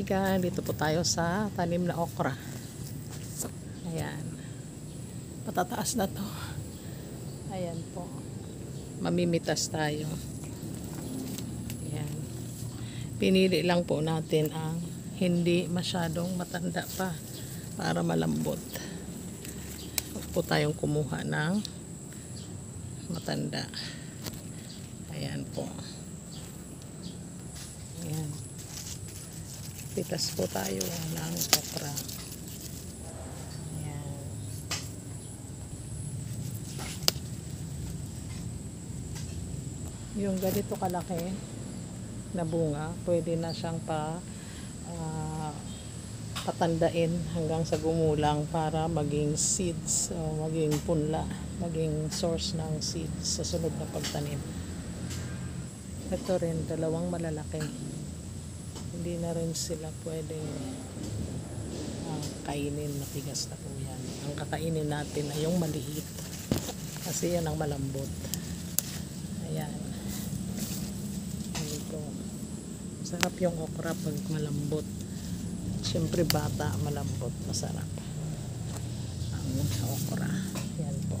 kaibigan, dito po tayo sa tanim na okra. Ayan. Patataas na to. Ayan po. Mamimitas tayo. Ayan. Pinili lang po natin ang hindi masyadong matanda pa para malambot. Huwag po tayong kumuha ng matanda. Ayan po. Ayan. Pitas po tayo ng okra. Ayan. Yung ganito kalaki na bunga, pwede na siyang patandain hanggang sa gumulang para maging seeds o maging punla, maging source ng seeds sa sunod na pagtanim. Ito rin, dalawang malalaki. Hindi na rin sila pwedeng kainin, matigas na po yan. Ang kakainin natin ay yung maliit kasi yan ang malambot. Ayan. Ito. Masarap yung okra pag malambot. Siyempre bata, malambot, masarap ang okra. Yan po.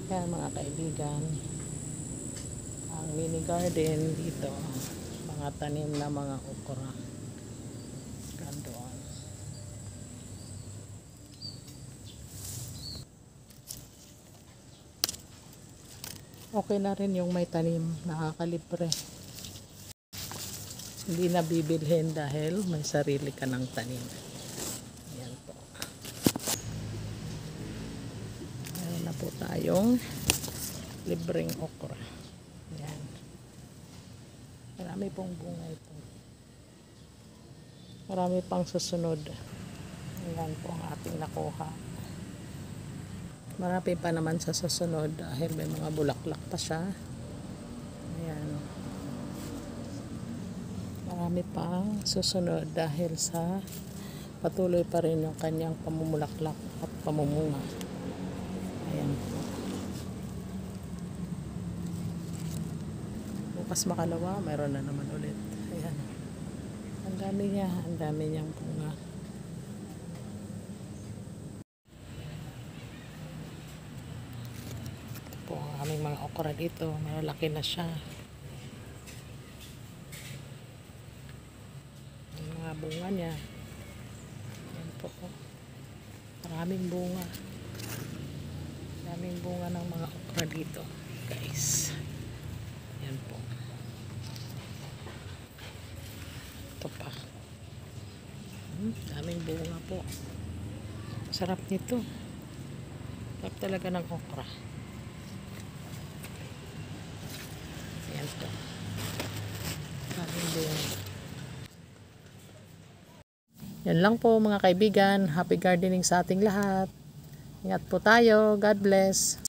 Kaya mga kaibigan, ang mini garden dito, mga tanim na mga okra. Gandoon. Okay na rin yung may tanim, nakakalibre. Hindi na bibilhin dahil may sarili ka ng tanim. Ayan po. Meron na po tayong libreng okra. Ayan. Marami pong bunga ito. Marami pang susunod. Ayan po ang ating nakuha. Marami pa naman sa susunod dahil may mga bulaklak pa siya. Ayan. Marami pang susunod dahil sa patuloy pa rin yung kanyang pamumulaklak at pamumunga. Ayan po. Bukas makalawa, mayroon na naman ulit. Ayan. Ang dami niyang bunga. Ito po ang aming mga okra dito. Malalaki na siya. Ang mga bunga niya. Ayan po. Maraming bunga. Maraming bunga ng mga okra dito, guys. Ayan po. Ito pa. Daming bunga po. Sarap nito. Sarap talaga ng okra. Ayan po. Daming bunga. Yan lang po mga kaibigan. Happy gardening sa ating lahat. Ingat po tayo. God bless.